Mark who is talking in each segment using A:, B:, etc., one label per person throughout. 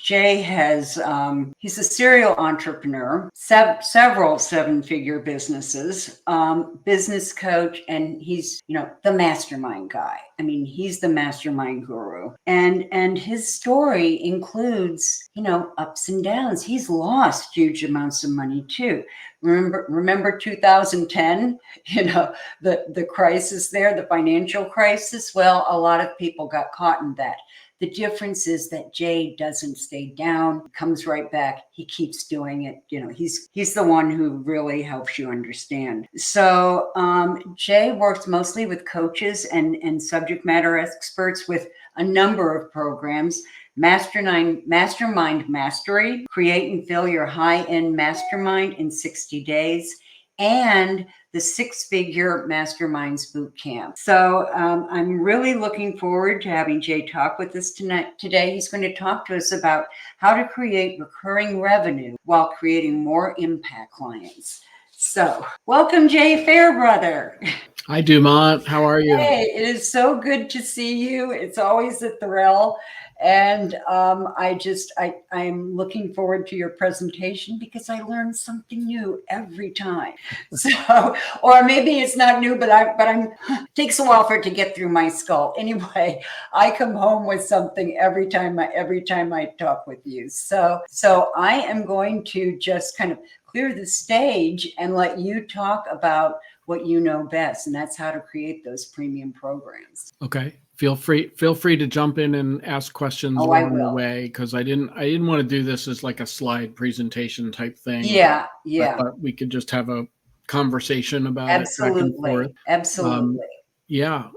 A: Jay has, he's a serial entrepreneur, several seven-figure businesses, business coach, and he's, the mastermind guy. I mean, he's the mastermind guru. And his story includes, ups and downs. He's lost huge amounts of money too. Remember 2010, the crisis there, the financial crisis? Well, a lot of people got caught in that. The difference is that Jay doesn't stay down, comes right back. He keeps doing it. He's the one who really helps you understand. So Jay works mostly with coaches and subject matter experts with a number of programs. Mastermind Mastery, create and fill your high-end mastermind in 60 days, and the 6-figure Masterminds Boot Camp. So I'm really looking forward to having Jay talk with us today. He's going to talk to us about how to create recurring revenue while creating more impact clients. So welcome, Jay Fairbrother.
B: Hi, Dumont. How are you?
A: Hey, it is so good to see you. It's always a thrill. And I'm looking forward to your presentation because I learn something new every time. So, or maybe it's not new, but it takes a while for it to get through my skull. Anyway, I come home with something every time I talk with you. So I am going to just kind of clear the stage and let you talk about what you know best, and that's how to create those premium programs.
B: Okay. Feel free to jump in and ask questions along the way, because I didn't want to do this as like a slide presentation type thing.
A: Yeah.
B: I thought we could just have a conversation about it back and forth.
A: Absolutely.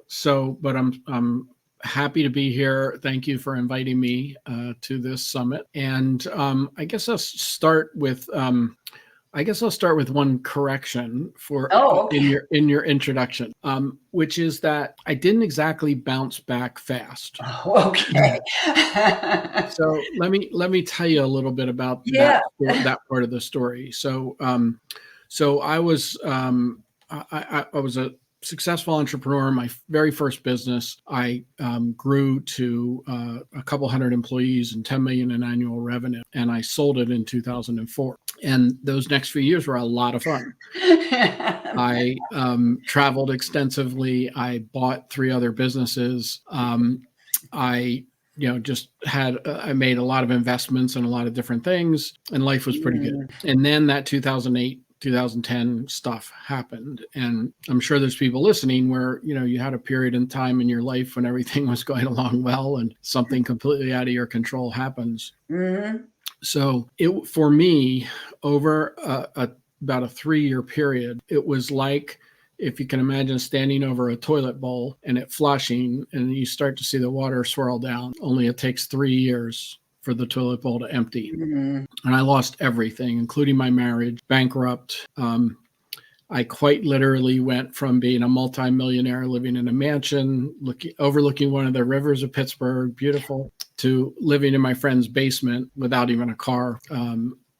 B: So, but I'm happy to be here. Thank you for inviting me to this summit. And I guess I'll start with one correction in your introduction, which is that I didn't exactly bounce back fast.
A: Oh, okay.
B: So let me tell you a little bit about that part of the story. So I was a successful entrepreneur. My very first business, I grew to a couple hundred employees and 10 million in annual revenue, and I sold it in 2004. And those next few years were a lot of fun. I traveled extensively. I bought 3 other businesses. I made a lot of investments in a lot of different things, and life was pretty good. And then that 2008, 2010 stuff happened. And I'm sure there's people listening where, you had a period in time in your life when everything was going along well and something completely out of your control happens. Mm-hmm. So for me, over about a 3-year period, it was like, if you can imagine standing over a toilet bowl and it flushing, and you start to see the water swirl down, only it takes 3 years for the toilet bowl to empty. Mm-hmm. And I lost everything, including my marriage, bankrupt. I quite literally went from being a multimillionaire living in a mansion, overlooking one of the rivers of Pittsburgh, beautiful, to living in my friend's basement without even a car.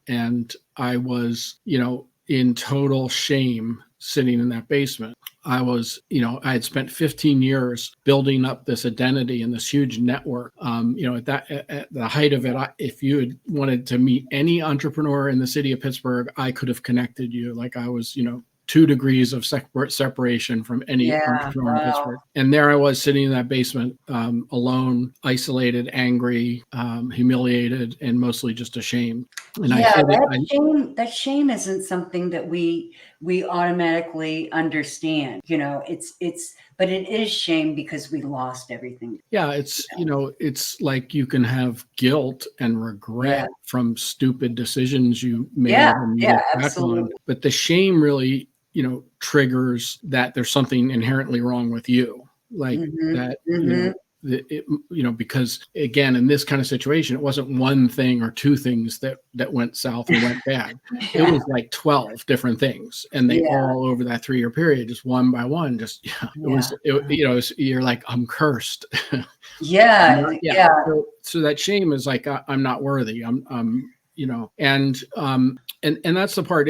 B: And I was, in total shame sitting in that basement. I had spent 15 years building up this identity and this huge network. At the height of it, if you had wanted to meet any entrepreneur in the city of Pittsburgh, I could have connected you. Like I was, 2 degrees of separation from any entrepreneur in Pittsburgh. And there I was sitting in that basement, alone, isolated, angry, humiliated, and mostly just ashamed. And
A: that shame isn't something that we automatically understand. But it is shame because we lost everything.
B: Yeah, it's like you can have guilt and regret from stupid decisions you made.
A: Absolutely.
B: But the shame really, triggers that there's something inherently wrong with you, like that. Because again, in this kind of situation, it wasn't one thing or 2 things that went south or went bad. It was like 12 different things, and they all over that 3-year period, just one by one, you're like, I'm cursed.
A: So
B: that shame is like, I'm not worthy. I'm and that's the part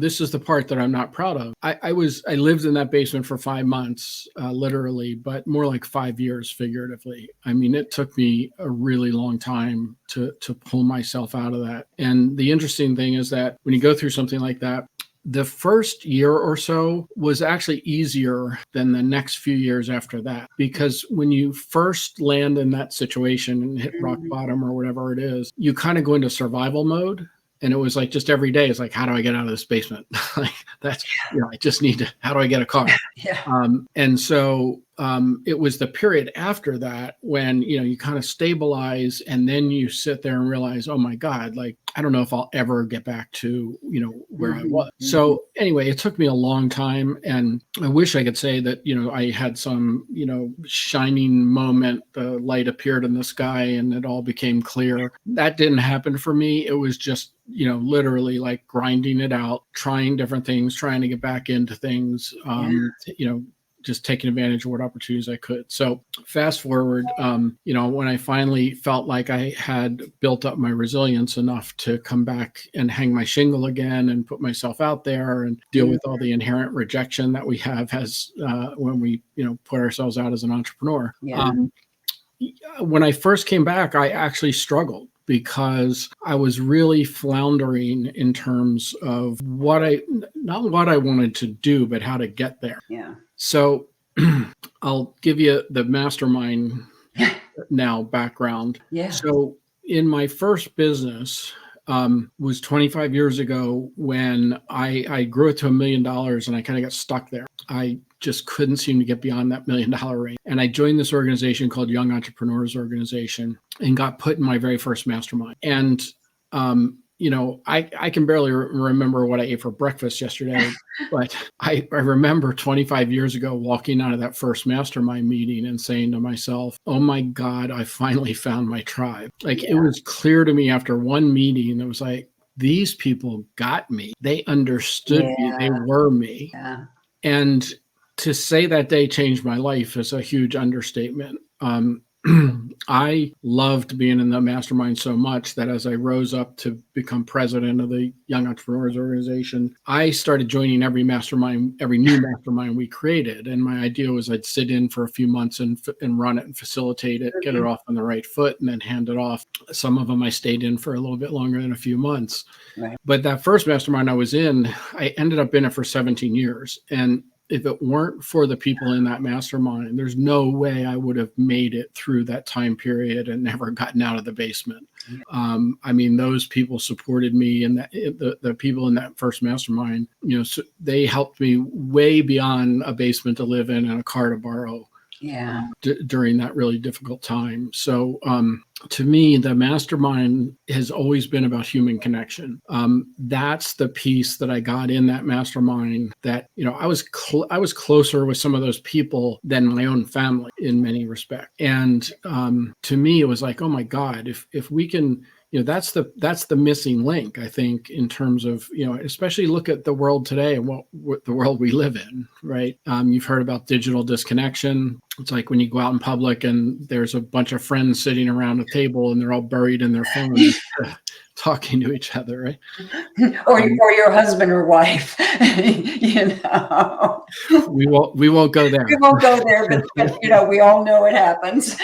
B: this is the part that I'm not proud of. I lived in that basement for 5 months, literally, but more like 5 years figuratively. I mean, it took me a really long time to pull myself out of that. And the interesting thing is that when you go through something like that, the first year or so was actually easier than the next few years after that, because when you first land in that situation and hit rock bottom or whatever it is, you kind of go into survival mode. And it was like just every day, it's like, how do I get out of this basement? Like that's, I just need to, how do I get a car? And so it was the period after that when, you kind of stabilize, and then you sit there and realize, oh my God, like, I don't know if I'll ever get back to, where I was. So anyway, it took me a long time. And I wish I could say that, I had some, shining moment, the light appeared in the sky and it all became clear. That didn't happen for me. It was just, literally like grinding it out, trying different things, trying to get back into things, just taking advantage of what opportunities I could. So fast forward, when I finally felt like I had built up my resilience enough to come back and hang my shingle again and put myself out there and deal with all the inherent rejection that we have as when we, put ourselves out as an entrepreneur. When I first came back, I actually struggled, because I was really floundering in terms of not what I wanted to do, but how to get there. So I'll give you the Mastermind now background. So in my first business was 25 years ago when I grew it to $1 million, and I kind of got stuck there. I just couldn't seem to get beyond that $1 million range. And I joined this organization called Young Entrepreneurs Organization and got put in my very first mastermind. And, I can barely remember what I ate for breakfast yesterday, but I remember 25 years ago walking out of that first mastermind meeting and saying to myself, oh my God, I finally found my tribe. Like it was clear to me after one meeting, it was like, these people got me. They understood me. They were me. And to say that day changed my life is a huge understatement. I loved being in the mastermind so much that as I rose up to become president of the Young Entrepreneurs Organization, I started joining every new mastermind we created. And my idea was I'd sit in for a few months and run it and facilitate it, get it off on the right foot, and then hand it off. Some of them I stayed in for a little bit longer than a few months. But that first mastermind I was in, I ended up in it for 17 years. And if it weren't for the people in that mastermind, there's no way I would have made it through that time period and never gotten out of the basement. I mean, those people supported me, and the people in that first mastermind, so they helped me way beyond a basement to live in and a car to borrow. During that really difficult time. So to me, the mastermind has always been about human connection. That's the piece that I got in that mastermind that, I was closer with some of those people than my own family in many respects. And to me, it was like, oh my God, if we can, that's the missing link, I think, in terms of, especially look at the world today and what the world we live in, right? You've heard about digital disconnection. It's like when you go out in public and there's a bunch of friends sitting around a table and they're all buried in their phones talking to each other, right?
A: Or your husband or wife,
B: We won't go there.
A: We won't go there, but we all know it happens.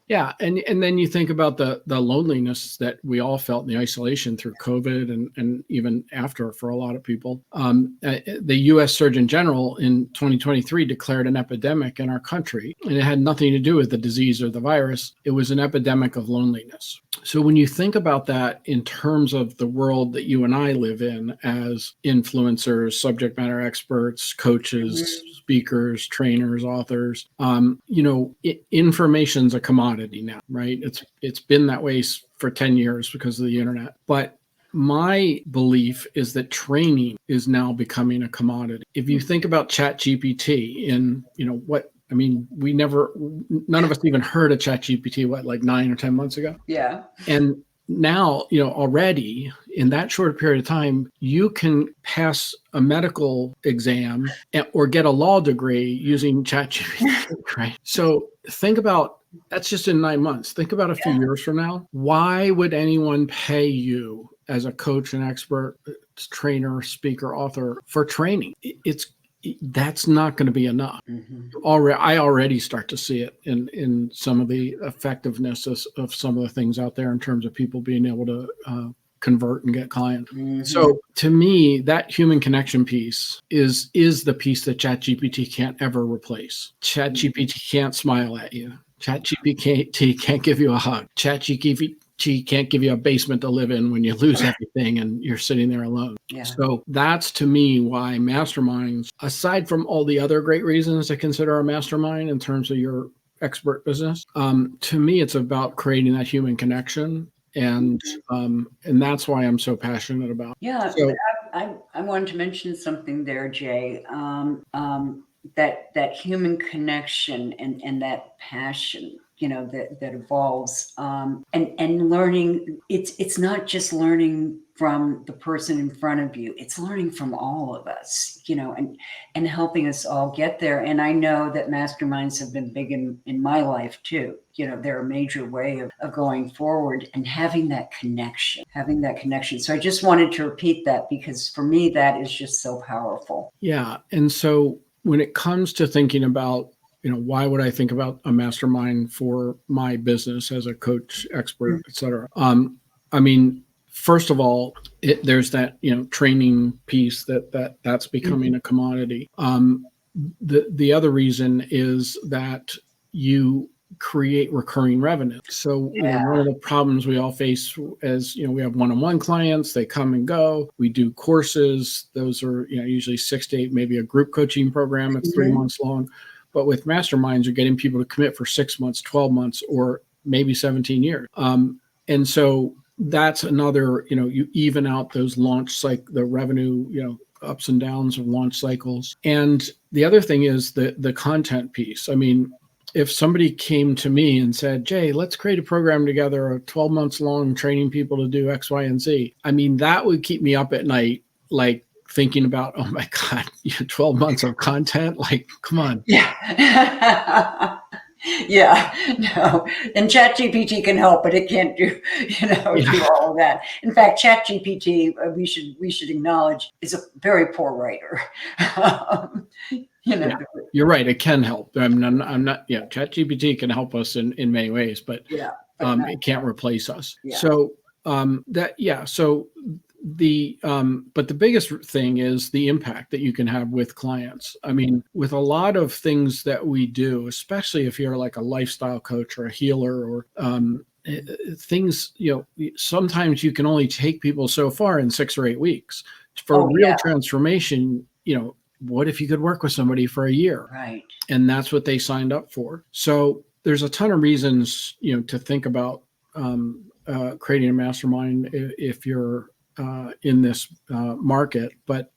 B: Yeah. And then you think about the loneliness that we all felt in the isolation through COVID and even after for a lot of people. The U.S. Surgeon General in 2023 declared an epidemic in our country, and it had nothing to do with the disease or the virus. It was an epidemic of loneliness. So when you think about that in terms of the world that you and I live in as influencers, subject matter experts, coaches, speakers, trainers, authors, information's a commodity now, right? It's been that way for 10 years because of the internet. But my belief is that training is now becoming a commodity. If you think about ChatGPT none of us even heard of ChatGPT, like 9 or 10 months ago?
A: Yeah.
B: And now, already in that short period of time, you can pass a medical exam or get a law degree using ChatGPT, right? So think about, that's just in 9 months. Think about a few years from now. Why would anyone pay you as a coach, an expert, trainer, speaker, author for training? That's not going to be enough. I already start to see it in some of the effectiveness of some of the things out there in terms of people being able to convert and get clients. So to me, that human connection piece is the piece that ChatGPT can't ever replace. ChatGPT can't smile at you. ChatGPT can't give you a hug. ChatGPT can't give you a basement to live in when you lose everything and you're sitting there alone. Yeah. So that's, to me, why masterminds, aside from all the other great reasons to consider a mastermind in terms of your expert business, to me, it's about creating that human connection. And that's why I'm so passionate about it.
A: Yeah, so, I wanted to mention something there, Jay. That human connection and that passion, that evolves, and learning. It's not just learning from the person in front of you. It's learning from all of us, and helping us all get there. And I know that masterminds have been big in my life too. They're a major way of going forward and having that connection. So I just wanted to repeat that because for me, that is just so powerful.
B: Yeah. And so when it comes to thinking about, why would I think about a mastermind for my business as a coach, expert, et cetera? First of all, there's that, training piece that's becoming a commodity. The other reason is that you create recurring revenue. So one of the problems we all face as, we have one-on-one clients, they come and go. We do courses. Those are, usually 6 to 8, maybe a group coaching program. It's 3 months long. But with masterminds, you're getting people to commit for 6 months, 12 months, or maybe 17 years. And so that's another, you even out those the revenue, ups and downs of launch cycles. And the other thing is the content piece. If somebody came to me and said, Jay, let's create a program together, 12 months long, training people to do X, Y, and Z. That would keep me up at night, like thinking about, oh my God, 12 months of content. Like, come on.
A: Yeah. Yeah, no. And ChatGPT can help, but it can't do, do all of that. In fact, ChatGPT, we should acknowledge, is a very poor writer.
B: You're right. It can help. I'm not. ChatGPT can help us in many ways, but it can't replace us. Yeah. So but the biggest thing is the impact that you can have with clients. With a lot of things that we do, especially if you're like a lifestyle coach or a healer or things, sometimes you can only take people so far in 6 or 8 weeks. For real transformation, what if you could work with somebody for a year?
A: Right.
B: And that's what they signed up for. So there's a ton of reasons, to think about creating a mastermind if you're in this market. But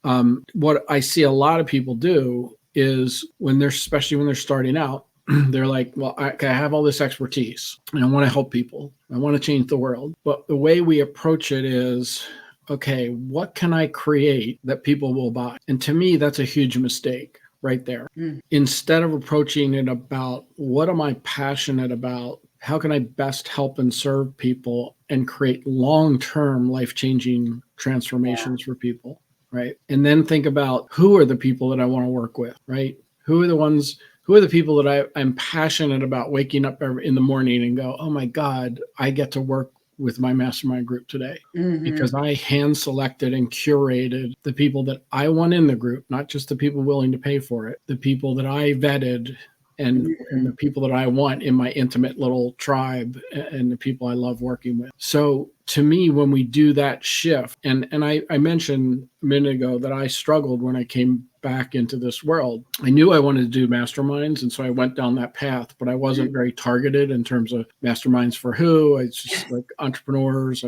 B: what I see a lot of people do is especially when they're starting out, they're like, well, I have all this expertise and I want to help people. I want to change the world. But the way we approach it is, okay, what can I create that people will buy? And to me, that's a huge mistake right there. Instead of approaching it about what am I passionate about? How can I best help and serve people and create long-term life-changing transformations for people, right? And then think about who are the people that I want to work with, right? Who are the people that I'm passionate about waking up in the morning and go, oh my God, I get to work with my mastermind group today because I hand selected and curated the people that I want in the group, not just the people willing to pay for it, the people that I vetted and the people that I want in my intimate little tribe and the people I love working with. So to me, when we do that shift, and I mentioned a minute ago that I struggled when I came back into this world. I knew I wanted to do masterminds, and so I went down that path, but I wasn't very targeted in terms of masterminds for who. It's just like entrepreneurs.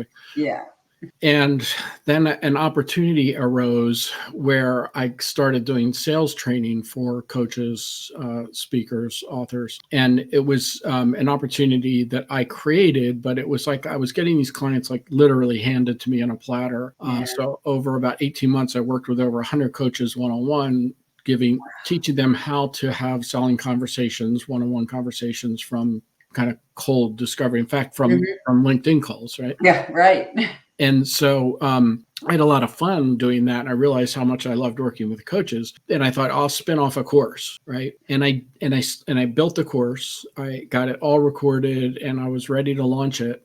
B: And then an opportunity arose where I started doing sales training for coaches, speakers, authors. And it was an opportunity that I created, but it was like I was getting these clients like literally handed to me on a platter. So over about 18 months, I worked with over 100 coaches one-on-one, teaching them how to have selling conversations, one-on-one conversations from kind of cold discovery. In fact, from LinkedIn calls, right?
A: Yeah, right.
B: And so I had a lot of fun doing that. And I realized how much I loved working with coaches. And I thought I'll spin off a course, right? And I built the course. I got it all recorded, and I was ready to launch it.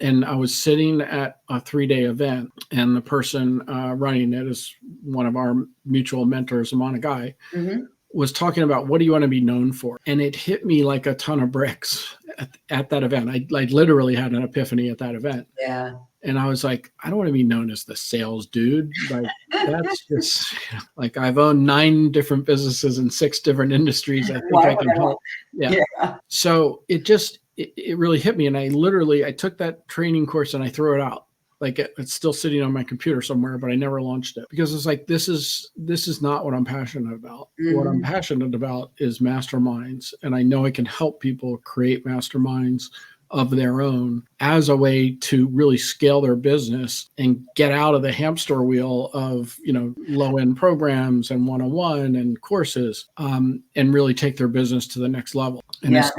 B: And I was sitting at a 3-day event, and the person running it is one of our mutual mentors, Mastermind Guy, was talking about, what do you want to be known for? And it hit me like a ton of bricks at that event. I literally had an epiphany at that event.
A: Yeah.
B: And I was like, I don't want to be known as the sales dude. Like, that's just like, I've owned 9 different businesses in 6 different industries. I think I can help. Yeah. So it really hit me. And I took that training course and I threw it out. Like, it's still sitting on my computer somewhere, but I never launched it because it's like, this is not what I'm passionate about. What I'm passionate about is masterminds. And I know I can help people create masterminds of their own as a way to really scale their business and get out of the hamster wheel of, low-end programs and one-on-one and courses, and really take their business to the next level. And
A: that's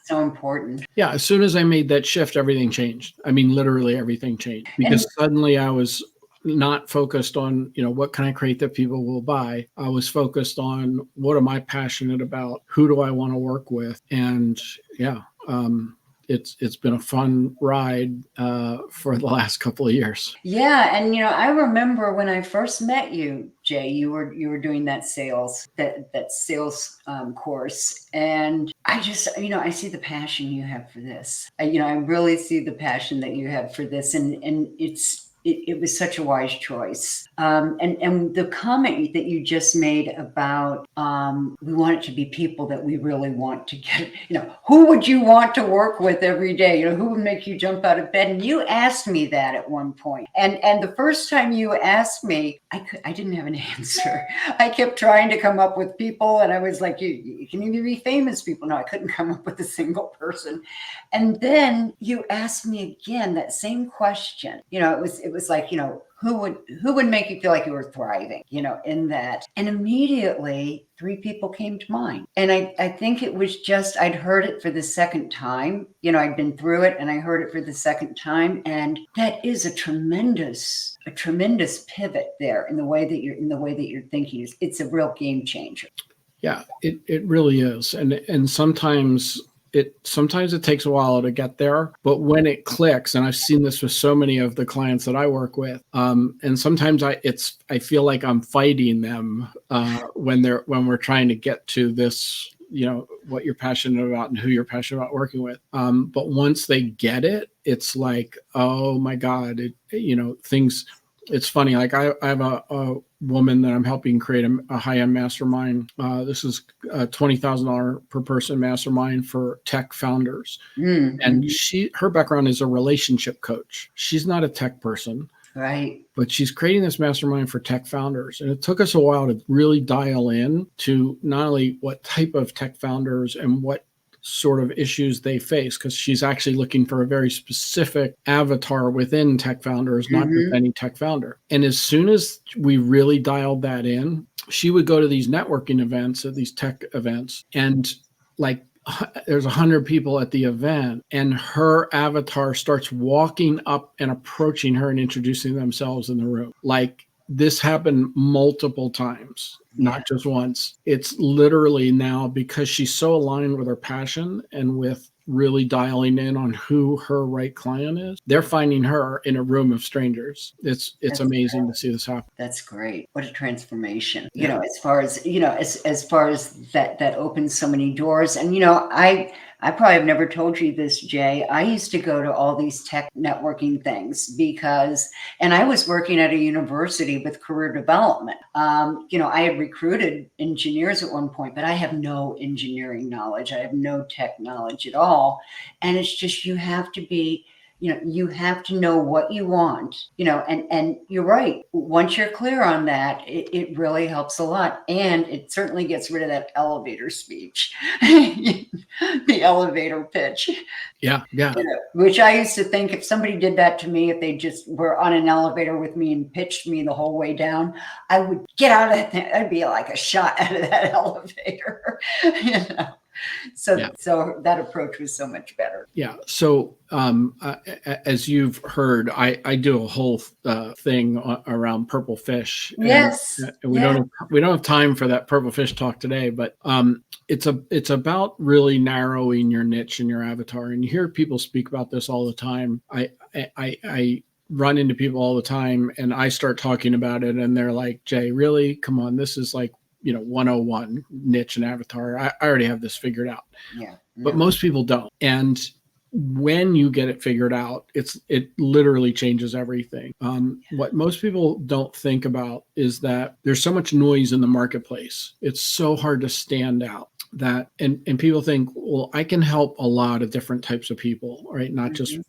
A: so important.
B: Yeah. As soon as I made that shift, everything changed. I mean, literally everything changed, because suddenly I was not focused on, what can I create that people will buy? I was focused on, what am I passionate about? Who do I want to work with? And it's been a fun ride for the last couple of years.
A: Yeah, and I remember when I first met you, Jay, you were doing that sales course, and I just I see the passion you have for this. I really see the passion that you have for this, and it was such a wise choice. And the comment that you just made about we want it to be people that we really want to get, who would you want to work with every day? Who would make you jump out of bed? And you asked me that at one point. And the first time you asked me, I didn't have an answer. I kept trying to come up with people, and I was like, you can even be famous people. No, I couldn't come up with a single person. And then you asked me again that same question. It was like, who would make you feel like you were thriving, in that? And immediately 3 people came to mind. And I think it was just, I'd heard it for the second time. I'd been through it and I heard it for the second time. And that is a tremendous pivot there in the way that you're thinking. It's a real game changer.
B: Yeah, it really is. And sometimes it takes a while to get there, but when it clicks, and I've seen this with so many of the clients that I work with, and sometimes I feel like I'm fighting them when we're trying to get to this, what you're passionate about and who you're passionate about working with. But once they get it, it's like, oh my God, things. It's funny. Like I have a woman that I'm helping create a high-end mastermind. This is a $20,000 per person mastermind for tech founders. And her background is a relationship coach. She's not a tech person.
A: Right.
B: But she's creating this mastermind for tech founders. And it took us a while to really dial in to not only what type of tech founders and what sort of issues they face, because she's actually looking for a very specific avatar within tech founders, not just any tech founder. And as soon as we really dialed that in, she would go to these networking events, at these tech events, and like there's 100 people at the event, and her avatar starts walking up and approaching her and introducing themselves in the room. Like, this happened multiple times, not just once. It's literally now, because she's so aligned with her passion and with really dialing in on who her right client is, they're finding her in a room of strangers. That's amazing to see this happen.
A: That's great. What a transformation. As far as as far as that opens so many doors. And I probably have never told you this, Jay. I used to go to all these tech networking things and I was working at a university with career development. I had recruited engineers at one point, but I have no engineering knowledge. I have no tech knowledge at all. And it's just, you have to be you have to know what you want, and you're right. Once you're clear on that, it really helps a lot. And it certainly gets rid of that elevator speech, the elevator pitch.
B: Yeah.
A: Which I used to think if somebody did that to me, if they just were on an elevator with me and pitched me the whole way down, I would get out of that thing. I'd be like a shot out of that elevator. So that approach was so much better.
B: Yeah. So as you've heard, I do a whole thing around purple fish.
A: Yes.
B: And we don't have time for that purple fish talk today, but it's about really narrowing your niche and your avatar. And you hear people speak about this all the time. I run into people all the time, and I start talking about it, and they're like, "Jay, really? Come on, this is like 101 niche and avatar. I already have this figured out."
A: Yeah.
B: But most people don't. And when you get it figured out, it literally changes everything. What most people don't think about is that there's so much noise in the marketplace. It's so hard to stand out that, and people think, well, I can help a lot of different types of people, right? Not just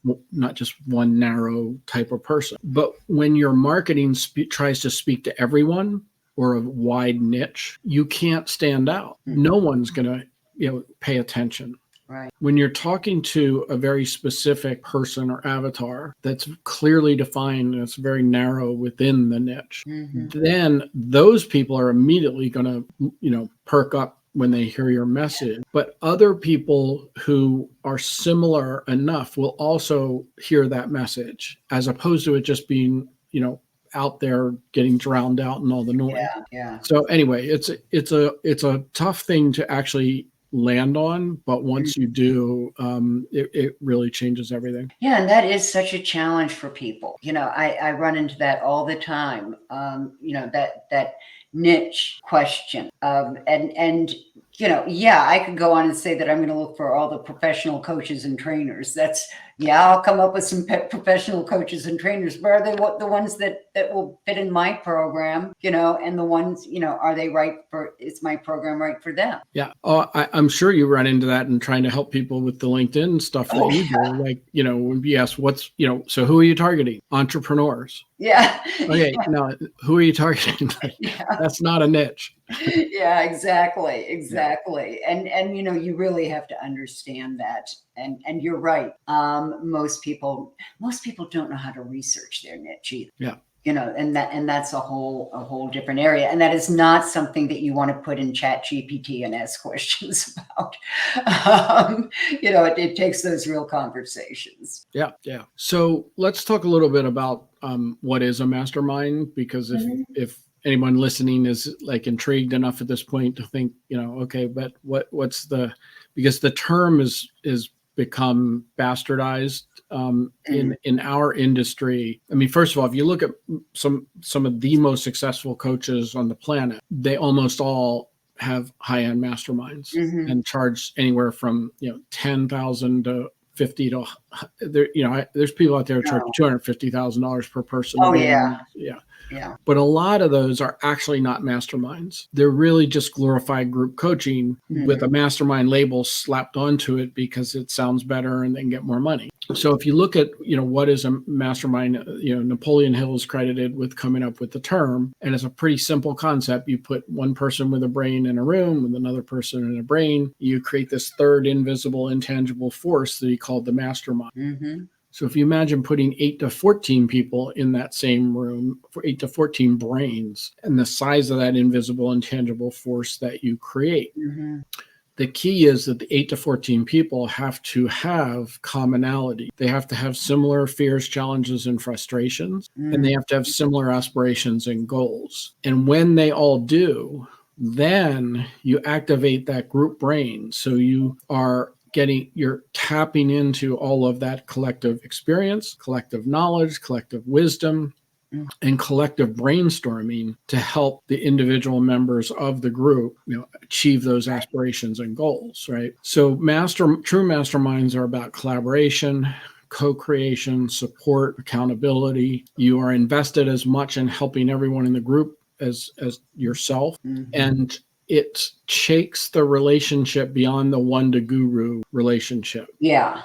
B: one narrow type of person. But when your marketing tries to speak to everyone or a wide niche, you can't stand out. No one's going to pay attention.
A: Right.
B: When you're talking to a very specific person or avatar that's clearly defined and it's very narrow within the niche, then those people are immediately going to, perk up when they hear your message. But other people who are similar enough will also hear that message, as opposed to it just being, out there getting drowned out in all the noise.
A: Yeah.
B: So anyway, it's a tough thing to actually land on, but once you do, it really changes everything.
A: Yeah, and that is such a challenge for people. I run into that all the time. That niche question, and I could go on and say that I'm going to look for all the professional coaches and trainers. I'll come up with some professional coaches and trainers, but are they the ones that will fit in my program, and the ones, are they right is my program right for them?
B: Yeah. I'm sure you run into that in trying to help people with the LinkedIn stuff that you do. Like, when you ask so who are you targeting? Entrepreneurs.
A: Yeah.
B: Okay. Now, who are you targeting? That's not a niche.
A: Yeah, exactly. And you really have to understand that. And you're right. Most people don't know how to research their niche either.
B: Yeah.
A: And that's a whole different area. And that is not something that you want to put in ChatGPT and ask questions about. It takes those real conversations.
B: Yeah. So let's talk a little bit about what is a mastermind, because if anyone listening is like intrigued enough at this point to think, okay, but what's because the term is become bastardized in our industry. I mean, first of all, if you look at some of the most successful coaches on the planet, they almost all have high-end masterminds and charge anywhere from $10,000 to $50,000 to there's people out there who charge $250,000 per person.
A: Oh yeah.
B: Yeah. But a lot of those are actually not masterminds. They're really just glorified group coaching with a mastermind label slapped onto it because it sounds better and they can get more money. So if you look at, what is a mastermind, Napoleon Hill is credited with coming up with the term, and it's a pretty simple concept. You put one person with a brain in a room with another person in a brain. You create this third invisible, intangible force that he called the mastermind. So if you imagine putting 8 to 14 people in that same room for 8 to 14 brains and the size of that invisible, intangible force that you create, the key is that the 8 to 14 people have to have commonality. They have to have similar fears, challenges, and frustrations, and they have to have similar aspirations and goals. And when they all do, then you activate that group brain. So you're tapping into all of that collective experience, collective knowledge, collective wisdom, and collective brainstorming to help the individual members of the group, achieve those aspirations and goals, right? So true masterminds are about collaboration, co-creation, support, accountability. You are invested as much in helping everyone in the group as yourself. And it takes the relationship beyond the one to guru relationship.
A: Yeah.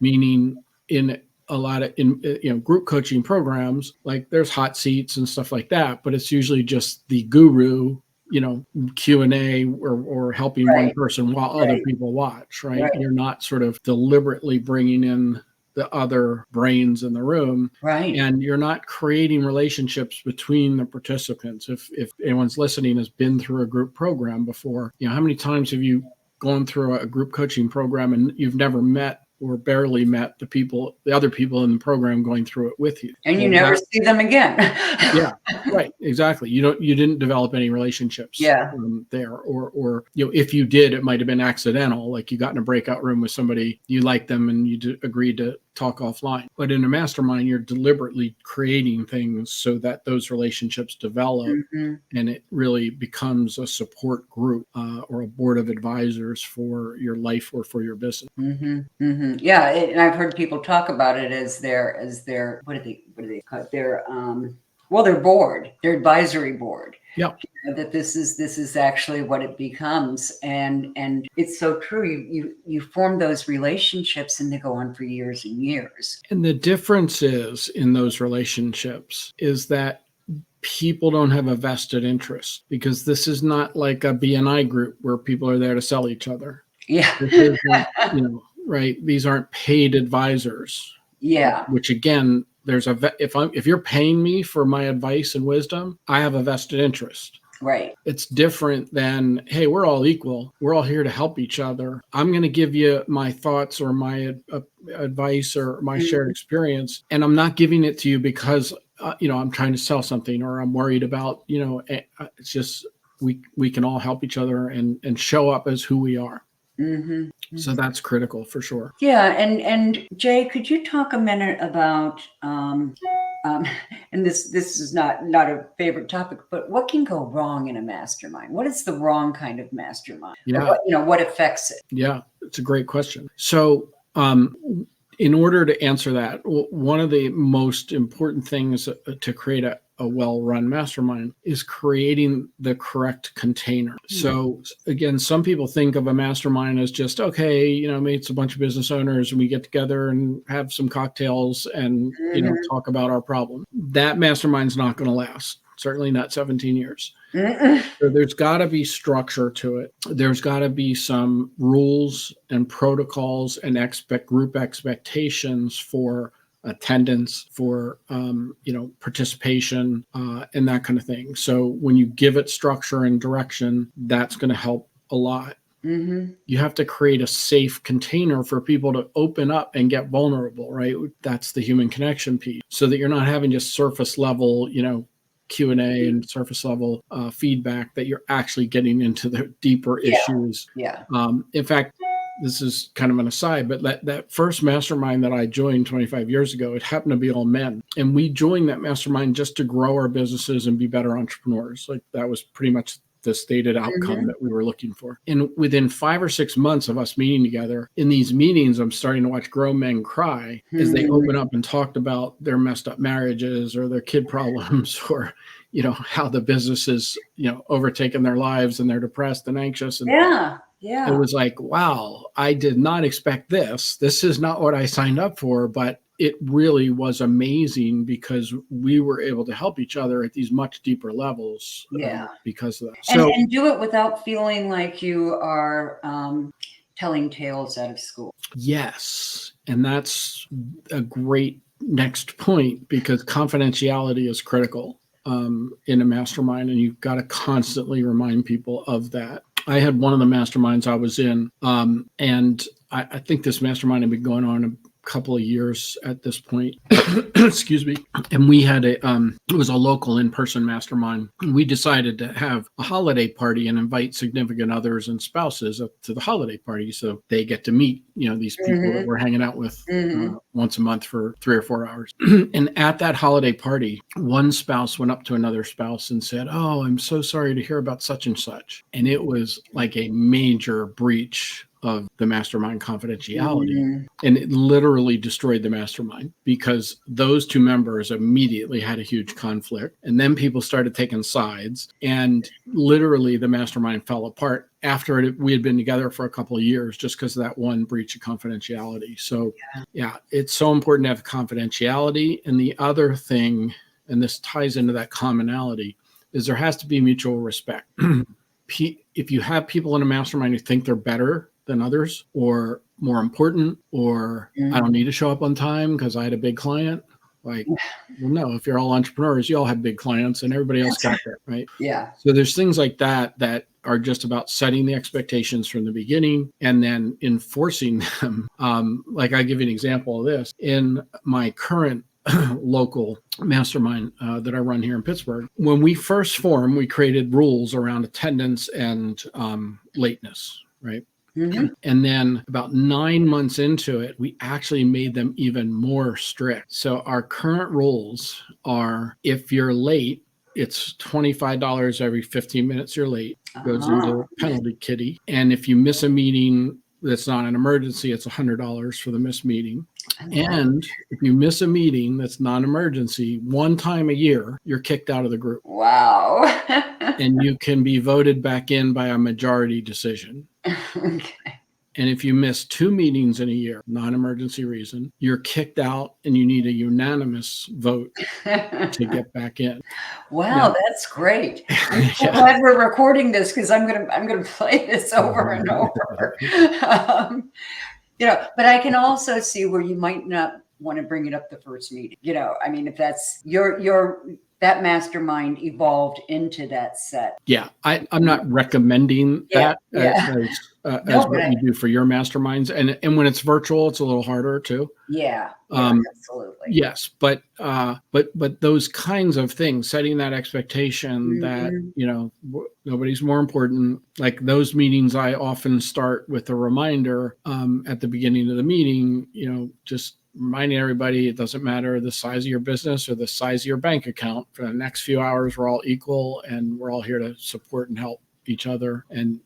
B: Meaning in a lot of group coaching programs, like there's hot seats and stuff like that, but it's usually just the guru, Q&A or helping one person while other people watch, right? You're not sort of deliberately bringing in the other brains in the room.
A: Right.
B: And you're not creating relationships between the participants. If anyone's listening has been through a group program before, how many times have you gone through a group coaching program and you've never met or barely met the other people in the program going through it with you?
A: And you never see them again.
B: Yeah, right. Exactly. You didn't develop any relationships there, or if you did, it might've been accidental. Like you got in a breakout room with somebody, you liked them and you agreed to talk offline. But in a mastermind, you're deliberately creating things so that those relationships develop and it really becomes a support group or a board of advisors for your life or for your business.
A: Yeah. And I've heard people talk about it as their, what do they call it? Their board, their advisory board.
B: Yeah.
A: That this is actually what it becomes. And it's so true. You form those relationships and they go on for years and years.
B: And the difference is in those relationships is that people don't have a vested interest, because this is not like a BNI group where people are there to sell each other.
A: Yeah.
B: This isn't, right. These aren't paid advisors.
A: Yeah.
B: Which again, if you're paying me for my advice and wisdom, I have a vested interest.
A: Right.
B: It's different than, hey, we're all equal. We're all here to help each other. I'm going to give you my thoughts or my advice or my shared experience. And I'm not giving it to you because, I'm trying to sell something or I'm worried about, it's just, we can all help each other and show up as who we are. So that's critical for sure.
A: Yeah. And Jay, could you talk a minute about, and this is not a favorite topic, but what can go wrong in a mastermind? What is the wrong kind of mastermind?
B: Yeah.
A: What affects it?
B: Yeah, it's a great question. So, in order to answer that, one of the most important things to create a well-run mastermind is creating the correct container. So again, some people think of a mastermind as just, okay, maybe it's a bunch of business owners and we get together and have some cocktails and, talk about our problem. That mastermind's not going to last. Certainly not 17 years. So there's got to be structure to it. There's got to be some rules and protocols and group expectations for attendance, for participation, and that kind of thing. So when you give it structure and direction, that's going to help a lot. You have to create a safe container for people to open up and get vulnerable, right? That's the human connection piece, so that you're not having just surface level, Q&A and surface level feedback, that you're actually getting into the deeper issues.
A: Yeah.
B: In fact, this is kind of an aside, but that first mastermind that I joined 25 years ago, it happened to be all men. And we joined that mastermind just to grow our businesses and be better entrepreneurs. Like that was pretty much the stated outcome that we were looking for. And within 5 or 6 months of us meeting together, in these meetings, I'm starting to watch grown men cry as they open up and talked about their messed up marriages or their kid problems or, how the business is, overtaken their lives and they're depressed and anxious. And
A: yeah.
B: It was like, wow, I did not expect this. This is not what I signed up for, but it really was amazing because we were able to help each other at these much deeper levels because of that.
A: And do it without feeling like you are telling tales out of school.
B: Yes. And that's a great next point, because confidentiality is critical in a mastermind, and you've got to constantly remind people of that. I had one of the masterminds I was in, and I think this mastermind had been going on a couple of years at this point. Excuse me. And we had it was a local in-person mastermind. We decided to have a holiday party and invite significant others and spouses up to the holiday party, so they get to meet, these people that we're hanging out with once a month for 3 or 4 hours. And at that holiday party, one spouse went up to another spouse and said, "Oh, I'm so sorry to hear about such and such." And it was like a major breach of the mastermind confidentiality. And it literally destroyed the mastermind because those two members immediately had a huge conflict. And then people started taking sides, and literally the mastermind fell apart after we had been together for a couple of years just because of that one breach of confidentiality. So yeah, it's so important to have confidentiality. And the other thing, and this ties into that commonality, is there has to be mutual respect. If you have people in a mastermind who think they're better than others or more important, or I don't need to show up on time because I had a big client, like, well, no, if you're all entrepreneurs, you all have big clients and everybody else got there, right?
A: Yeah.
B: So there's things like that that are just about setting the expectations from the beginning and then enforcing them. Like I give you an example of this. In my current local mastermind that I run here in Pittsburgh, when we first formed, we created rules around attendance and lateness, right? And then about 9 months into it, we actually made them even more strict. So our current rules are, if you're late, it's $25 every 15 minutes you're late, goes into penalty kitty. And if you miss a meeting that's not an emergency, it's $100 for the missed meeting. And if you miss a meeting that's non-emergency one time a year, you're kicked out of the group.
A: Wow.
B: And you can be voted back in by a majority decision.
A: Okay.
B: And if you miss 2 meetings in a year, non-emergency reason, you're kicked out and you need a unanimous vote to get back in.
A: Wow, that's great. I'm so glad we're recording this because I'm gonna play this over and over. But I can also see where you might not want to bring it up the first meeting. I mean, if that's that mastermind evolved into that set.
B: Yeah, I'm not recommending that as what you do for your masterminds. And when it's virtual, it's a little harder too.
A: Yeah, absolutely.
B: Yes, but those kinds of things, setting that expectation that, nobody's more important, like those meetings, I often start with a reminder at the beginning of the meeting, just reminding everybody it doesn't matter the size of your business or the size of your bank account. For the next few hours, we're all equal and we're all here to support and help each other and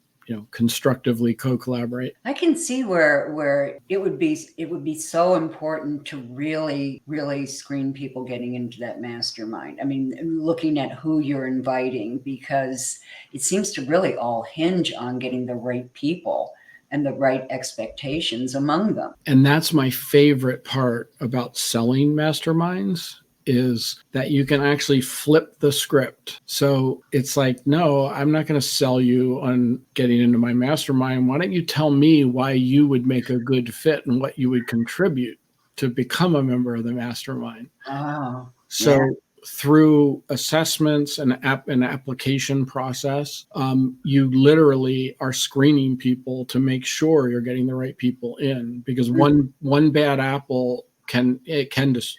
B: constructively co-collaborate.
A: I can see where it would be so important to really, really screen people getting into that mastermind. I mean, looking at who you're inviting, because it seems to really all hinge on getting the right people and the right expectations among them.
B: And that's my favorite part about selling masterminds, is that you can actually flip the script. So it's like, no, I'm not going to sell you on getting into my mastermind. Why don't you tell me why you would make a good fit and what you would contribute to become a member of the mastermind?
A: Oh,
B: so through assessments and an application process, you literally are screening people to make sure you're getting the right people in, because one bad apple can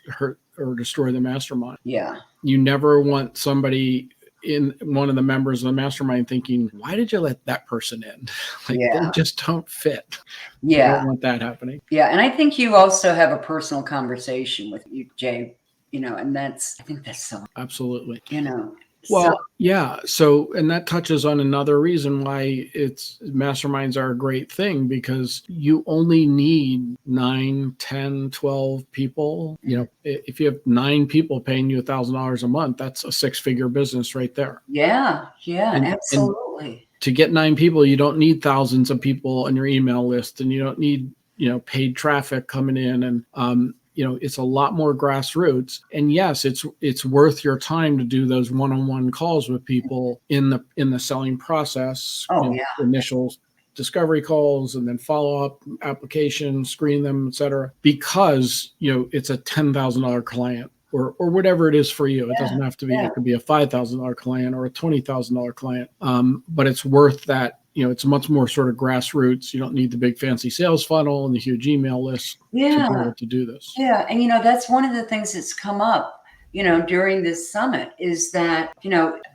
B: hurt or destroy the mastermind.
A: Yeah.
B: You never want somebody in one of the members of the mastermind thinking, why did you let that person in? They just don't fit.
A: Yeah.
B: You don't want that happening.
A: Yeah. And I think you also have a personal conversation with you, Jay, and I think that's so.
B: Absolutely.
A: Well,
B: So, and that touches on another reason why masterminds are a great thing, because you only need 9, 10, 12 people. If you have 9 people paying you $1,000 a month, that's a 6-figure business right there.
A: Yeah. Absolutely.
B: And to get 9 people, you don't need thousands of people on your email list, and you don't need, paid traffic coming in, and, it's a lot more grassroots. And yes, it's worth your time to do those one-on-one calls with people in the selling process. Initial discovery calls and then follow-up applications, screen them, et cetera, because, it's a $10,000 client or whatever it is for you. It doesn't have to be, it could be a $5,000 client or a $20,000 client. But it's worth that. It's much more sort of grassroots. You don't need the big fancy sales funnel and the huge email list to be able to do this.
A: Yeah. And, that's one of the things that's come up, during this summit is that,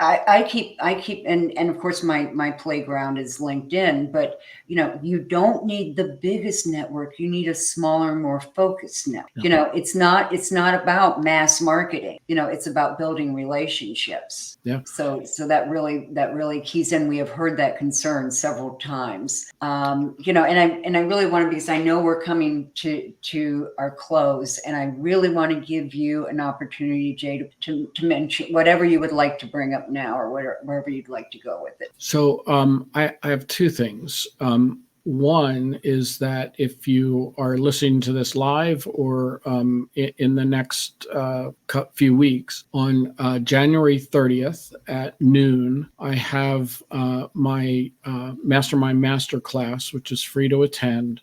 A: I keep, and of course my playground is LinkedIn, but you don't need the biggest network. You need a smaller, more focused network.
B: Yeah.
A: It's not about mass marketing. It's about building relationships.
B: Yeah.
A: So that really keys in. We have heard that concern several times. And I really want to, because I know we're coming to our close, and I really want to give you an opportunity, Jay, to mention whatever you would like to bring up now, or wherever you'd like to go with it.
B: So I have two things. One is that if you are listening to this live or in the next few weeks, on January 30th at noon, I have my Mastermind Masterclass, which is free to attend,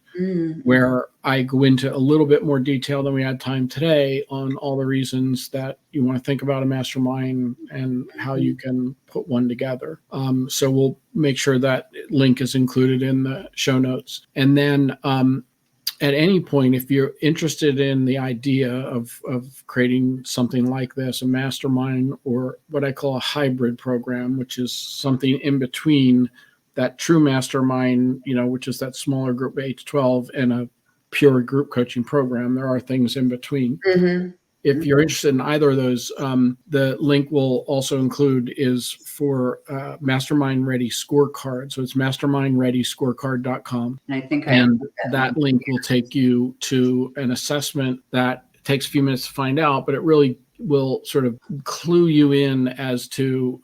B: where I go into a little bit more detail than we had time today on all the reasons that you want to think about a mastermind and how you can put one together. So we'll make sure that link is included in the show notes. And then at any point, if you're interested in the idea of creating something like this, a mastermind, or what I call a hybrid program, which is something in between that true mastermind, which is that smaller group 8 to 12, and a pure group coaching program. There are things in between. If you're interested in either of those, the link will also include is for Mastermind Ready Scorecard. So it's mastermindreadyscorecard.com.
A: And I think
B: that link will take you to an assessment that takes a few minutes to find out, but it really will sort of clue you in as to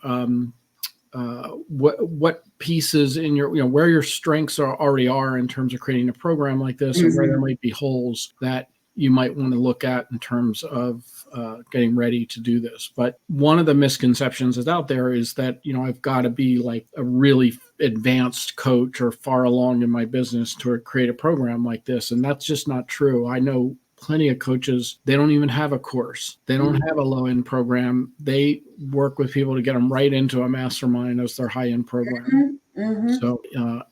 B: what pieces in your, where your strengths already are in terms of creating a program like this, and where there might be holes that you might want to look at in terms of getting ready to do this. But one of the misconceptions that's out there is that, I've got to be like a really advanced coach or far along in my business to create a program like this. And that's just not true. I know plenty of coaches, they don't even have a course. They don't have a low-end program. They work with people to get them right into a mastermind as their high-end program. So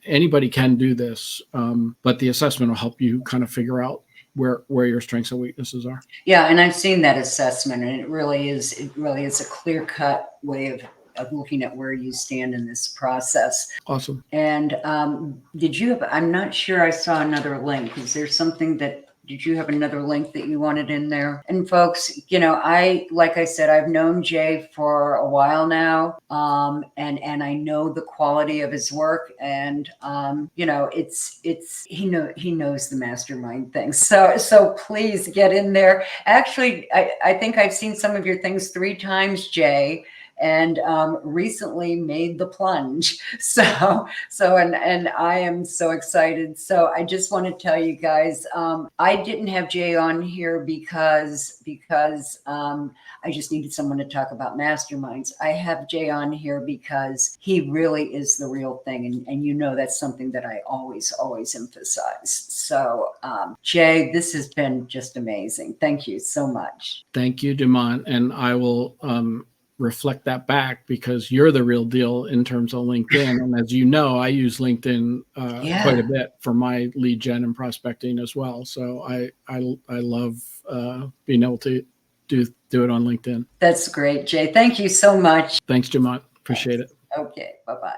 B: anybody can do this, but the assessment will help you kind of figure out where your strengths and weaknesses are.
A: Yeah, and I've seen that assessment, and it really is a clear-cut way of looking at where you stand in this process.
B: Awesome.
A: And did you have, I'm not sure I saw another link. Is there something did you have another link that you wanted in there? And folks, like I said, I've known Jay for a while now, and I know the quality of his work, and he knows the mastermind thing. So please get in there. Actually, I think I've seen some of your things 3 times, Jay, and recently made the plunge. So I am so excited. So I just want to tell you guys, I didn't have Jay on here because I just needed someone to talk about masterminds. I have Jay on here because he really is the real thing. And that's something that I always emphasize. So Jay, this has been just amazing. Thank you so much.
B: Thank you, Dumont. And I will reflect that back, because you're the real deal in terms of LinkedIn. And as you know, I use LinkedIn quite a bit for my lead gen and prospecting as well. So I love being able to do it on LinkedIn.
A: That's great, Jay. Thank you so much.
B: Thanks, Dumont. Appreciate it.
A: Okay. Bye-bye.